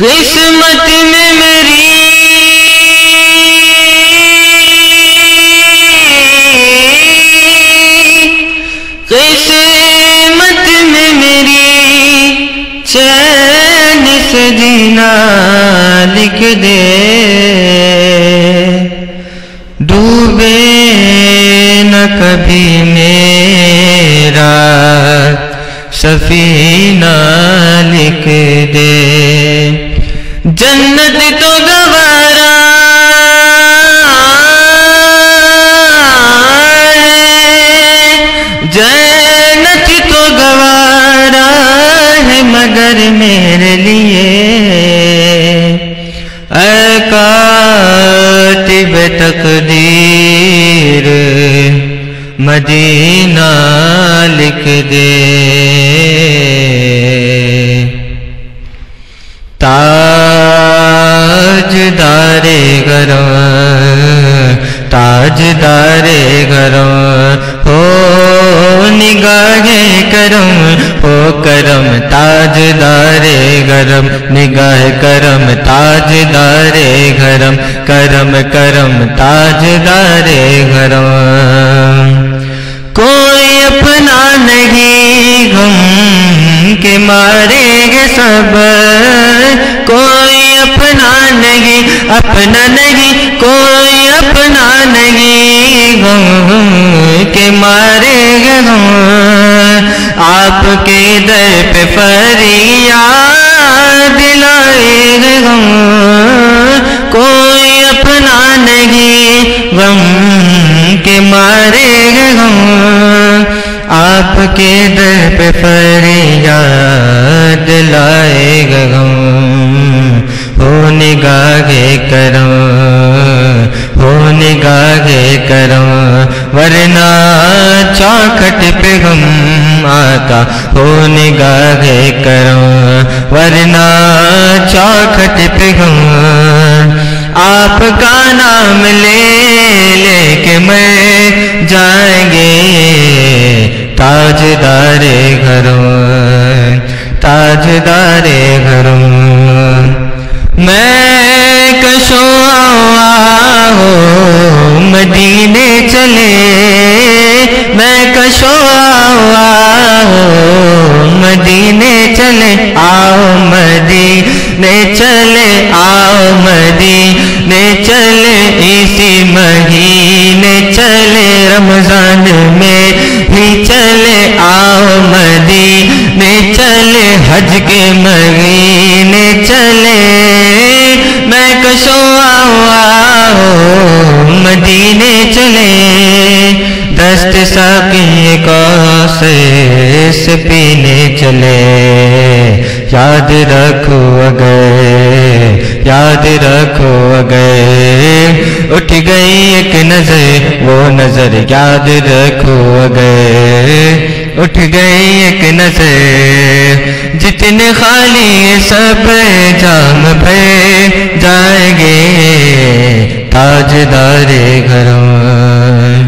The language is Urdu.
قسمت میں میری قسمت میں میری چین سے جینا لکھ دے، ڈوبے نہ کبھی میرا سفینہ لکھ دے، جنت تو گوارا ہے، جنت تو گوارا ہے مگر میرے لیے اے کاتب تقدیر مدینہ لکھ دے، تاجدار گھروں تاجدار گھروں ہو نگاہ کرم ہو کرم، تاجدار گھرم نگاہ کرم، تاجدار گھرم کرم کرم، تاجدار گھرم، کوئی اپنا نہیں غم کے مارے گے سب، کوئی اپنا نہیں اپنا نہیں، کوئی اپنا نہیں غم کے مارے گے غم، آپ کے در پہ فریاد لائے گے غم، کوئی اپنا نہیں غم کے مارے گے غم، آپ کے در پہ فریاد لائے گا غم، ہو نگاہ کرم ہو نگاہ کرم، ورنہ چوکھٹ پہ غم آتا، ہو نگاہ کرم ورنہ چوکھٹ پہ غم، آپ کا نام لے لے کے میں جائیں گے تاجدار گھروں تاجدار گھروں، میں کشوں آؤ مدینے چلے، میں کشوں آؤ مدینے چلے، آؤ مدینے چلے، آؤ مدینے چلے، اسی مہینے چلے، رمضان میں ہی چلے، آؤ مدینے چلے، حج کے مہینے چلے، میں کشوں آؤ مدینے چلے، دست ساقی کوثر سے پینے چلے، یاد رکھو اگر یاد رکھو اگر اٹھ گئی ایک نظر وہ نظر، یاد رکھو اگر اٹھ گئی ایک نظر، جتنے خالی سب جام بھر جائیں گے تاجدار گھروں